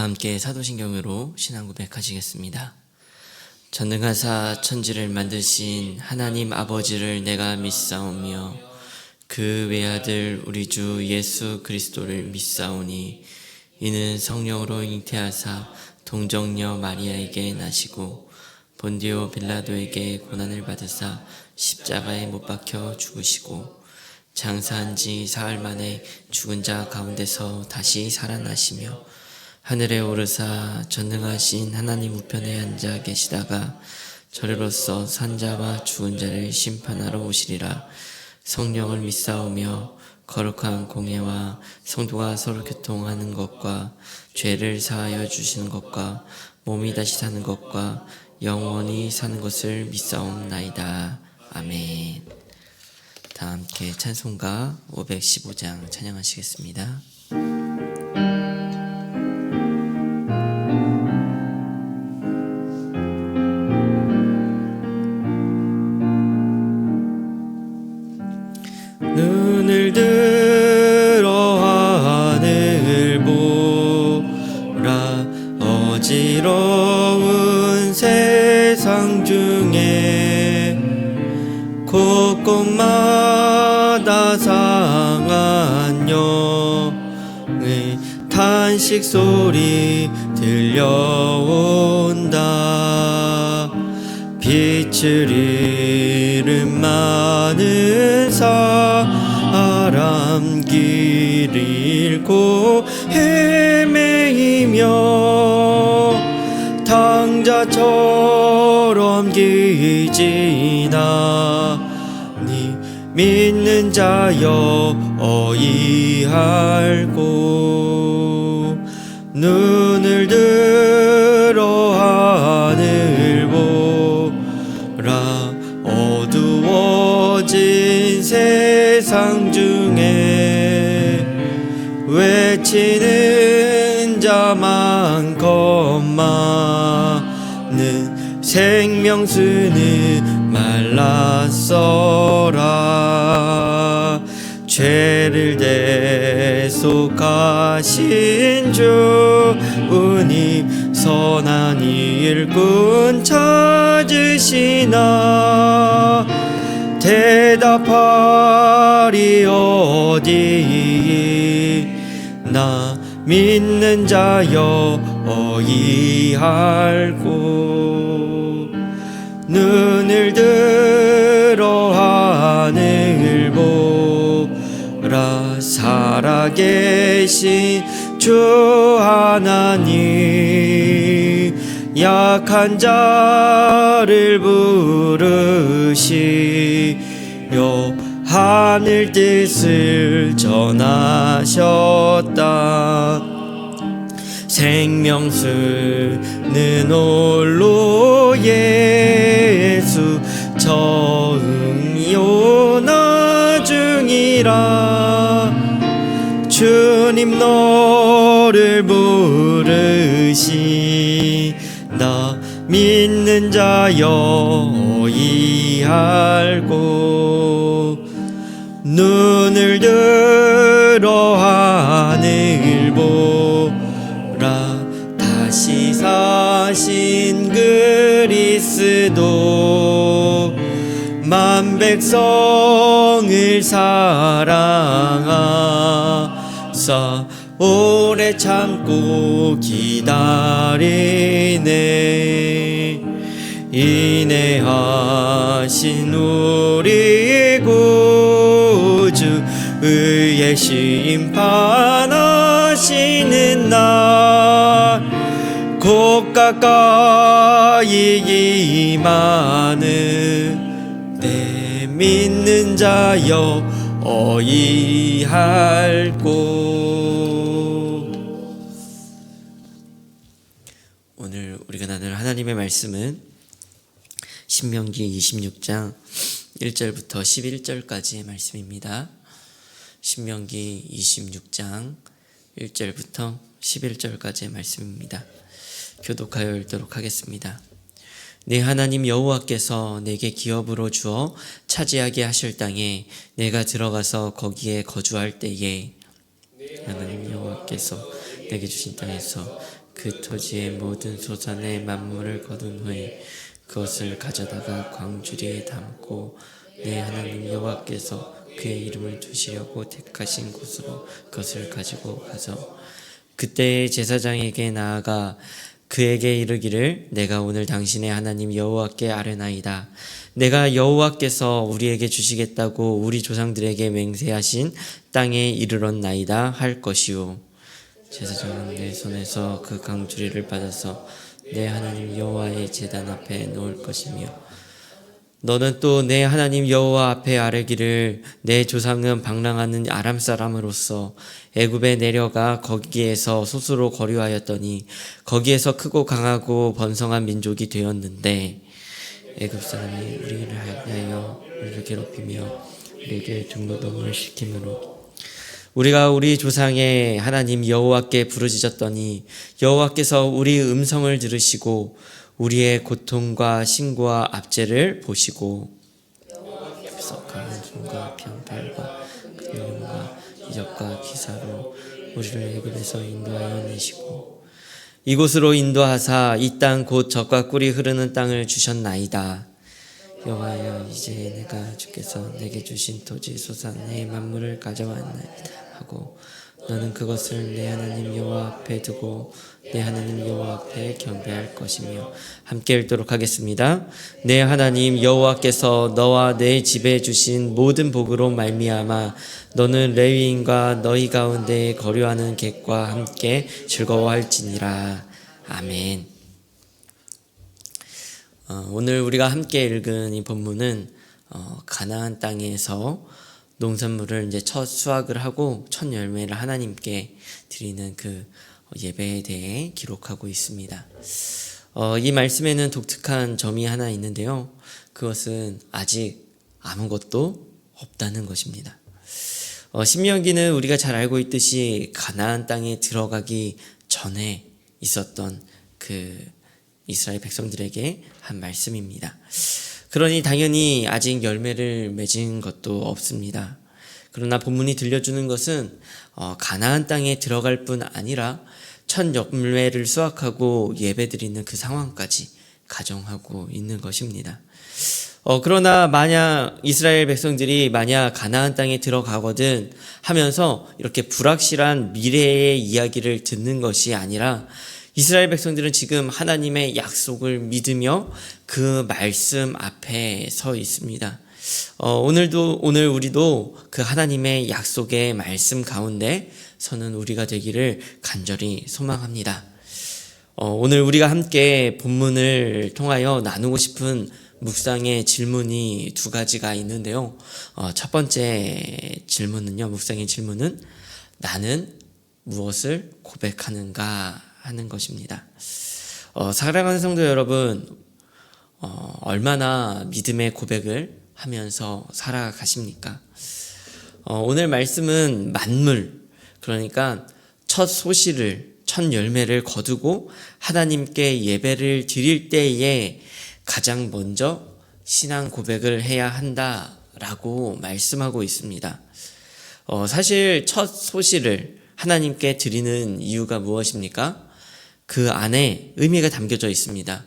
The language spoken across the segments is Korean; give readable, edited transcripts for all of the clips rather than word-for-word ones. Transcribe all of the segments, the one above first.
다 함께 사도신경으로 신앙 고백하시겠습니다. 전능하사 천지를 만드신 하나님 아버지를 내가 믿사오며 그 외아들 우리 주 예수 그리스도를 믿사오니 이는 성령으로 잉태하사 동정녀 마리아에게 나시고 본디오 빌라도에게 고난을 받으사 십자가에 못 박혀 죽으시고 장사한 지 사흘 만에 죽은 자 가운데서 다시 살아나시며 하늘에 오르사 전능하신 하나님 우편에 앉아 계시다가 저리로서 산 자와 죽은 자를 심판하러 오시리라. 성령을 믿사오며 거룩한 공예와 성도가 서로 교통하는 것과 죄를 사하여 주시는 것과 몸이 다시 사는 것과 영원히 사는 것을 믿사옵나이다. 아멘. 다 함께 찬송가 515장 찬양하시겠습니다. 눈을 들어 하늘 보라. 어지러운 세상 중에 곳곳마다 상한 영의 탄식 소리 들려온다. 빛을 잃은 많은 사람 길 잃고 헤매이며 당자처럼 기지나니 믿는 자여 어이할고 눈을 들어 하늘 보라. 어두워진 세상 중에 외치는 자 많건만은 생명수는 말랐어라. 죄를 대속하신 주님 선한 일꾼 찾으시나. 대답하리 어디 나 믿는 자여 어이할고 눈을 들어 하늘 보라. 살아계신 주 하나님 약한 자를 부르시며 하늘 뜻을 전하셨다. 생명수는 홀로 예수 처음이요 나중이라. 주님 너를 부르시나 믿는 자여 어이할고 눈을 들어 하늘 보라. 다시 사신 그리스도 만 백성을 사랑하사 오래 참고 기다리네. 인내하신 우리 구주 의의 심판하시는 날 곧 가까이 임하는 내 믿는 자여 어이할고. 오늘 우리가 나눌 하나님의 말씀은 신명기 26장 1절부터 11절까지의 말씀입니다. 신명기 26장 1절부터 11절까지의 말씀입니다. 교독하여 읽도록 하겠습니다. 내 하나님 여호와께서 내게 기업으로 주어 차지하게 하실 땅에 내가 들어가서 거기에 거주할 때에 하나님 여호와께서 내게 주신 땅에서 그 토지의 모든 소산의 만물을 거둔 후에 그것을 가져다가 광주리에 담고 내 하나님 여호와께서 그의 이름을 두시려고 택하신 곳으로 그것을 가지고 가서 그때의 제사장에게 나아가 그에게 이르기를 내가 오늘 당신의 하나님 여호와께 아뢰나이다. 내가 여호와께서 우리에게 주시겠다고 우리 조상들에게 맹세하신 땅에 이르렀나이다 할 것이요. 제사장은 내 손에서 그 강주리를 받아서 내 하나님 여호와의 제단 앞에 놓을 것이며 너는 또 내 하나님 여호와 앞에 아뢰기를 내 조상은 방랑하는 아람 사람으로서 애굽에 내려가 거기에서 소수로 거류하였더니 거기에서 크고 강하고 번성한 민족이 되었는데 애굽 사람이 우리를 하여 우리를 괴롭히며 우리에게 중노동을 시키므로 우리가 우리 조상의 하나님 여호와께 부르짖었더니 여호와께서 우리 음성을 들으시고 우리의 고통과 신고와 압제를 보시고 여호와께서 강한 손과 편팔과 근육과 이적과 기사로 우리를 애굽에서 인도하여 내시고 이곳으로 인도하사 이 땅 곧 젖과 꿀이 흐르는 땅을 주셨나이다. 여호와여 이제 내가 주께서 내게 주신 토지 소산의 만물을 가져왔나이다 하고 너는 그것을 내 하나님 여호와 앞에 두고 내 하나님 여호와 앞에 경배할 것이며 함께 읽도록 하겠습니다. 내 하나님 여호와께서 너와 내 집에 주신 모든 복으로 말미암아 너는 레위인과 너희 가운데 거류하는 객과 함께 즐거워할지니라. 아멘. 오늘 우리가 함께 읽은 이 본문은 가나안 땅에서 농산물을 이제 첫 수확을 하고 첫 열매를 하나님께 드리는 그 예배에 대해 기록하고 있습니다. 이 말씀에는 독특한 점이 하나 있는데요. 그것은 아직 아무것도 없다는 것입니다. 신명기는 우리가 잘 알고 있듯이 가나안 땅에 들어가기 전에 있었던 그 이스라엘 백성들에게 한 말씀입니다. 그러니 당연히 아직 열매를 맺은 것도 없습니다. 그러나 본문이 들려주는 것은 가나안 땅에 들어갈 뿐 아니라 첫 열매를 수확하고 예배드리는 그 상황까지 가정하고 있는 것입니다. 그러나 만약 이스라엘 백성들이 만약 가나안 땅에 들어가거든 하면서 이렇게 불확실한 미래의 이야기를 듣는 것이 아니라 이스라엘 백성들은 지금 하나님의 약속을 믿으며 그 말씀 앞에 서 있습니다. 오늘 우리도 그 하나님의 약속의 말씀 가운데 서는 우리가 되기를 간절히 소망합니다. 오늘 우리가 함께 본문을 통하여 나누고 싶은 묵상의 질문이 두 가지가 있는데요. 첫 번째 질문은요, 묵상의 질문은 나는 무엇을 고백하는가 하는 것입니다. 사랑하는 성도 여러분, 얼마나 믿음의 고백을 하면서 살아가십니까? 오늘 말씀은 만물, 그러니까 첫 소실을, 첫 열매를 거두고 하나님께 예배를 드릴 때에 가장 먼저 신앙 고백을 해야 한다라고 말씀하고 있습니다. 사실 첫 소실을 하나님께 드리는 이유가 무엇입니까? 그 안에 의미가 담겨져 있습니다.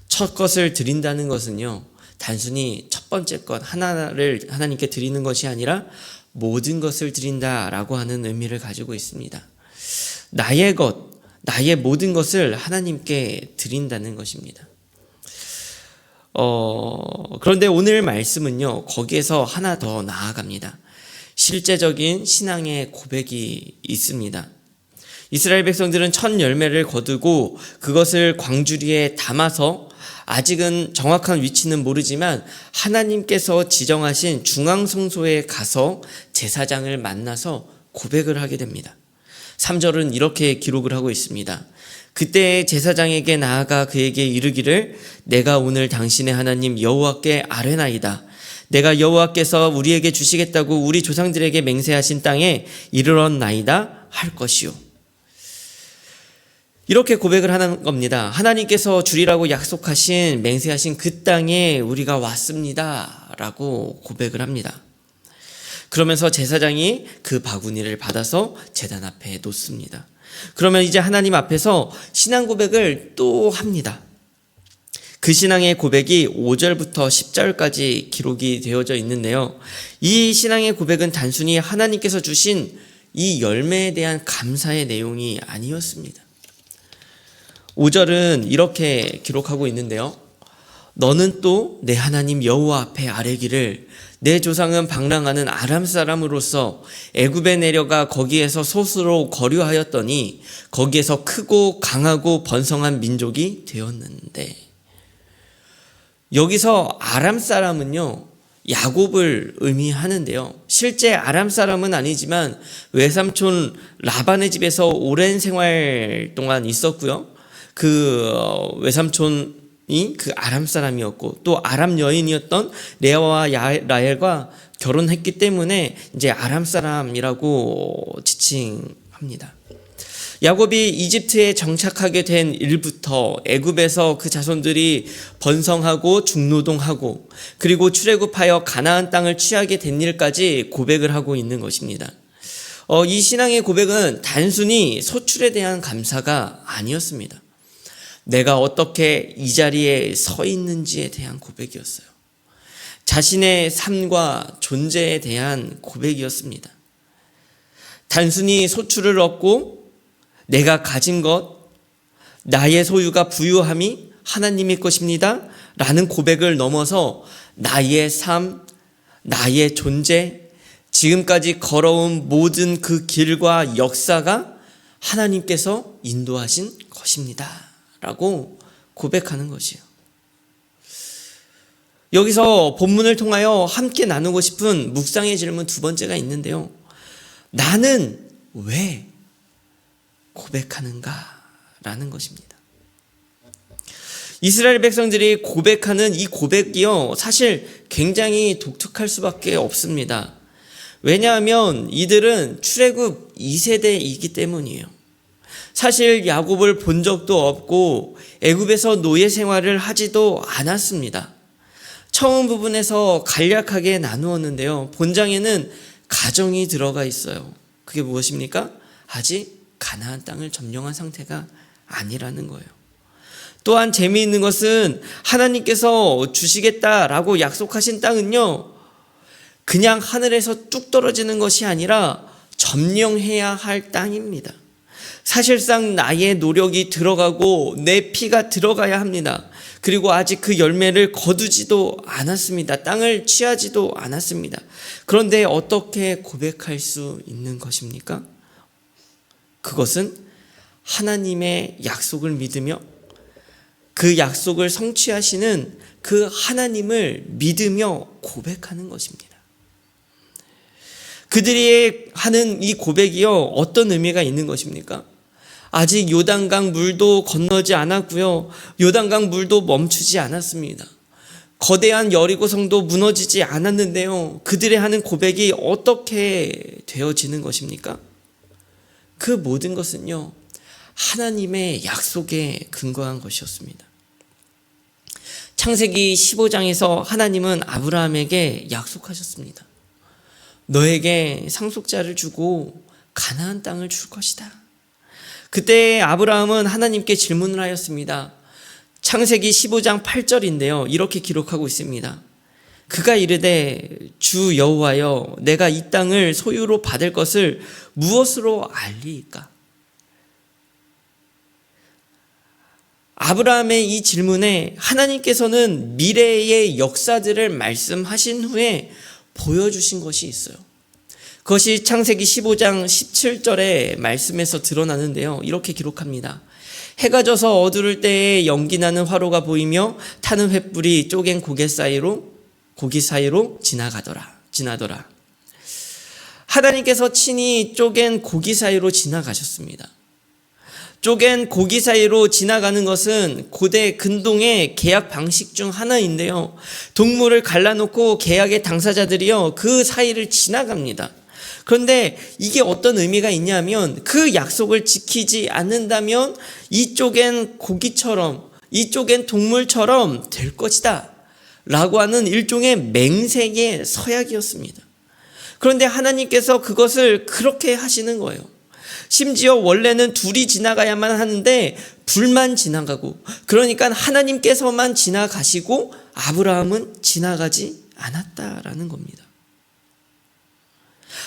첫 것을 드린다는 것은요, 단순히 첫 번째 것 하나를 하나님께 드리는 것이 아니라 모든 것을 드린다라고 하는 의미를 가지고 있습니다. 나의 것, 나의 모든 것을 하나님께 드린다는 것입니다. 그런데 오늘 말씀은요, 거기에서 하나 더 나아갑니다. 실제적인 신앙의 고백이 있습니다. 이스라엘 백성들은 첫 열매를 거두고 그것을 광주리에 담아서 아직은 정확한 위치는 모르지만 하나님께서 지정하신 중앙성소에 가서 제사장을 만나서 고백을 하게 됩니다. 3절은 이렇게 기록을 하고 있습니다. 그때 제사장에게 나아가 그에게 이르기를 내가 오늘 당신의 하나님 여호와께 아뢰나이다. 내가 여호와께서 우리에게 주시겠다고 우리 조상들에게 맹세하신 땅에 이르렀나이다 할 것이요. 이렇게 고백을 하는 겁니다. 하나님께서 주리라고 약속하신 맹세하신 그 땅에 우리가 왔습니다 라고 고백을 합니다. 그러면서 제사장이 그 바구니를 받아서 제단 앞에 놓습니다. 그러면 이제 하나님 앞에서 신앙 고백을 또 합니다. 그 신앙의 고백이 5절부터 10절까지 기록이 되어져 있는데요. 이 신앙의 고백은 단순히 하나님께서 주신 이 열매에 대한 감사의 내용이 아니었습니다. 5절은 이렇게 기록하고 있는데요. 너는 또 내 하나님 여호와 앞에 아뢰기를 내 조상은 방랑하는 아람 사람으로서 애굽에 내려가 거기에서 솥으로 거류하였더니 거기에서 크고 강하고 번성한 민족이 되었는데, 여기서 아람 사람은요 야곱을 의미하는데요. 실제 아람 사람은 아니지만 외삼촌 라반의 집에서 오랜 생활 동안 있었고요. 그 외삼촌이 그 아람 사람이었고 또 아람 여인이었던 레아와 라헬과 결혼했기 때문에 이제 아람 사람이라고 지칭합니다. 야곱이 이집트에 정착하게 된 일부터 애굽에서 그 자손들이 번성하고 중노동하고 그리고 출애굽하여 가나안 땅을 취하게 된 일까지 고백을 하고 있는 것입니다. 이 신앙의 고백은 단순히 소출에 대한 감사가 아니었습니다. 내가 어떻게 이 자리에 서 있는지에 대한 고백이었어요. 자신의 삶과 존재에 대한 고백이었습니다. 단순히 소출을 얻고 내가 가진 것, 나의 소유가 부유함이 하나님의 것입니다 라는 고백을 넘어서 나의 삶, 나의 존재, 지금까지 걸어온 모든 그 길과 역사가 하나님께서 인도하신 것입니다 라고 고백하는 것이에요. 여기서 본문을 통하여 함께 나누고 싶은 묵상의 질문 두 번째가 있는데요. 나는 왜 고백하는가라는 것입니다. 이스라엘 백성들이 고백하는 이 고백이요, 사실 굉장히 독특할 수밖에 없습니다. 왜냐하면 이들은 출애굽 2세대이기 때문이에요. 사실 야곱을 본 적도 없고 애굽에서 노예 생활을 하지도 않았습니다. 처음 부분에서 간략하게 나누었는데요. 본장에는 가정이 들어가 있어요. 그게 무엇입니까? 아직 가나안 땅을 점령한 상태가 아니라는 거예요. 또한 재미있는 것은 하나님께서 주시겠다라고 약속하신 땅은요, 그냥 하늘에서 뚝 떨어지는 것이 아니라 점령해야 할 땅입니다. 사실상 나의 노력이 들어가고 내 피가 들어가야 합니다. 그리고 아직 그 열매를 거두지도 않았습니다. 땅을 취하지도 않았습니다. 그런데 어떻게 고백할 수 있는 것입니까? 그것은 하나님의 약속을 믿으며 그 약속을 성취하시는 그 하나님을 믿으며 고백하는 것입니다. 그들이 하는 이 고백이요, 어떤 의미가 있는 것입니까? 아직 요단강 물도 건너지 않았고요, 요단강 물도 멈추지 않았습니다. 거대한 여리고성도 무너지지 않았는데요, 그들이 하는 고백이 어떻게 되어지는 것입니까? 그 모든 것은요, 하나님의 약속에 근거한 것이었습니다. 창세기 15장에서 하나님은 아브라함에게 약속하셨습니다. 너에게 상속자를 주고 가나안 땅을 줄 것이다. 그때 아브라함은 하나님께 질문을 하였습니다. 창세기 15장 8절인데요. 이렇게 기록하고 있습니다. 그가 이르되 주 여호와여, 내가 이 땅을 소유로 받을 것을 무엇으로 알리이까? 아브라함의 이 질문에 하나님께서는 미래의 역사들을 말씀하신 후에 보여주신 것이 있어요. 그것이 창세기 15장 17절의 말씀에서 드러나는데요. 이렇게 기록합니다. 해가 져서 어두를 때에 연기나는 화로가 보이며 타는 횃불이 쪼갠 고기 사이로 지나더라. 하나님께서 친히 쪼갠 고기 사이로 지나가셨습니다. 쪼갠 고기 사이로 지나가는 것은 고대 근동의 계약 방식 중 하나인데요. 동물을 갈라놓고 계약의 당사자들이요, 그 사이를 지나갑니다. 그런데 이게 어떤 의미가 있냐면, 그 약속을 지키지 않는다면 이쪽엔 고기처럼, 이쪽엔 동물처럼 될 것이다 라고 하는 일종의 맹세의 서약이었습니다. 그런데 하나님께서 그것을 그렇게 하시는 거예요. 심지어 원래는 둘이 지나가야만 하는데 둘만 지나가고, 그러니까 하나님께서만 지나가시고 아브라함은 지나가지 않았다라는 겁니다.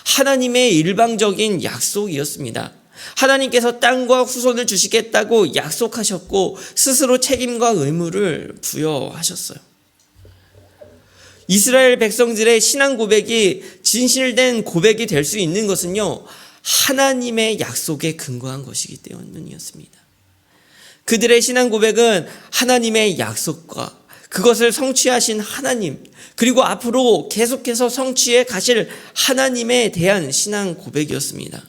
하나님의 일방적인 약속이었습니다. 하나님께서 땅과 후손을 주시겠다고 약속하셨고 스스로 책임과 의무를 부여하셨어요. 이스라엘 백성들의 신앙 고백이 진실된 고백이 될 수 있는 것은요, 하나님의 약속에 근거한 것이기 때문이었습니다. 그들의 신앙 고백은 하나님의 약속과 그것을 성취하신 하나님, 그리고 앞으로 계속해서 성취해 가실 하나님에 대한 신앙 고백이었습니다.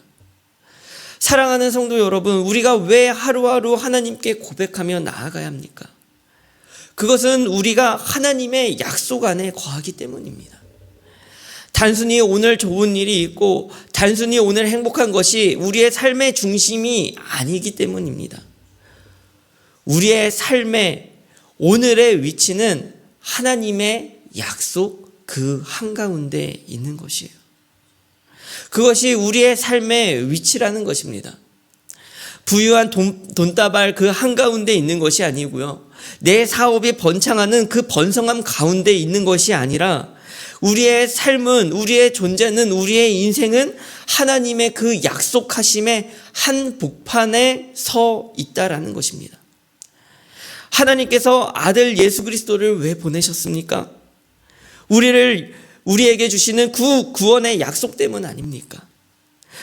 사랑하는 성도 여러분, 우리가 왜 하루하루 하나님께 고백하며 나아가야 합니까? 그것은 우리가 하나님의 약속 안에 거하기 때문입니다. 단순히 오늘 좋은 일이 있고 단순히 오늘 행복한 것이 우리의 삶의 중심이 아니기 때문입니다. 우리의 삶의 오늘의 위치는 하나님의 약속 그 한가운데 있는 것이에요. 그것이 우리의 삶의 위치라는 것입니다. 부유한 돈다발 그 한가운데 있는 것이 아니고요, 내 사업이 번창하는 그 번성함 가운데 있는 것이 아니라 우리의 삶은, 우리의 존재는, 우리의 인생은 하나님의 그 약속하심의 한 복판에 서 있다라는 것입니다. 하나님께서 아들 예수 그리스도를 왜 보내셨습니까? 우리에게 주시는 구원의 약속 때문 아닙니까?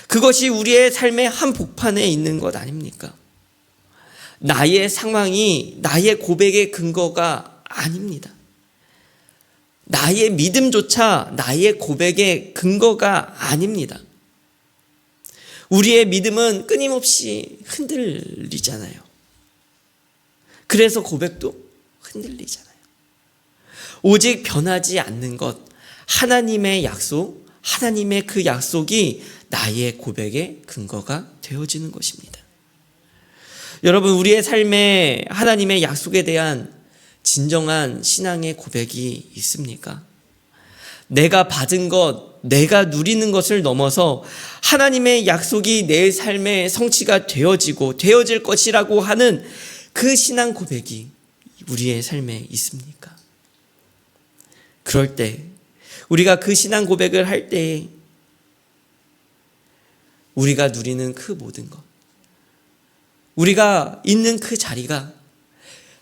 그것이 우리의 삶의 한 복판에 있는 것 아닙니까? 나의 상황이 나의 고백의 근거가 아닙니다. 나의 믿음조차 나의 고백의 근거가 아닙니다. 우리의 믿음은 끊임없이 흔들리잖아요. 그래서 고백도 흔들리잖아요. 오직 변하지 않는 것, 하나님의 약속, 하나님의 그 약속이 나의 고백의 근거가 되어지는 것입니다. 여러분, 우리의 삶에 하나님의 약속에 대한 진정한 신앙의 고백이 있습니까? 내가 받은 것, 내가 누리는 것을 넘어서 하나님의 약속이 내 삶의 성취가 되어질 것이라고 하는 그 신앙 고백이 우리의 삶에 있습니까? 그럴 때, 우리가 그 신앙 고백을 할 때 우리가 누리는 그 모든 것, 우리가 있는 그 자리가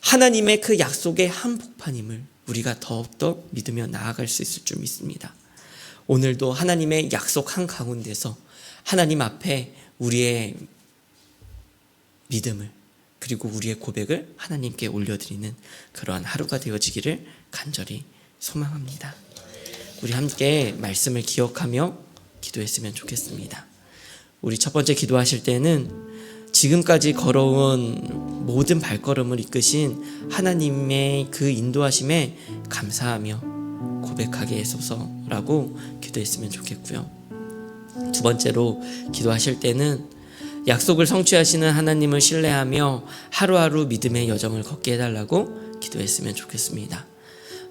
하나님의 그 약속의 한복판임을 우리가 더욱더 믿으며 나아갈 수 있을 줄 믿습니다. 오늘도 하나님의 약속 한가운데서 하나님 앞에 우리의 믿음을, 그리고 우리의 고백을 하나님께 올려드리는 그러한 하루가 되어지기를 간절히 소망합니다. 우리 함께 말씀을 기억하며 기도했으면 좋겠습니다. 우리 첫 번째 기도하실 때는 지금까지 걸어온 모든 발걸음을 이끄신 하나님의 그 인도하심에 감사하며 고백하게 해소서라고 기도했으면 좋겠고요. 두 번째로 기도하실 때는 약속을 성취하시는 하나님을 신뢰하며 하루하루 믿음의 여정을 걷게 해달라고 기도했으면 좋겠습니다.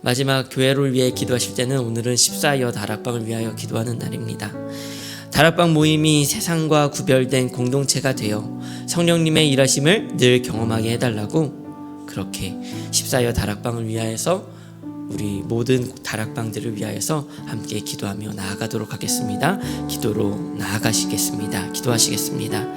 마지막 교회를 위해 기도하실 때는 오늘은 14여 다락방을 위하여 기도하는 날입니다. 다락방 모임이 세상과 구별된 공동체가 되어 성령님의 일하심을 늘 경험하게 해달라고 그렇게 14여 다락방을 위하여서 우리 모든 다락방들을 위하여서 함께 기도하며 나아가도록 하겠습니다. 기도로 나아가시겠습니다. 기도하시겠습니다.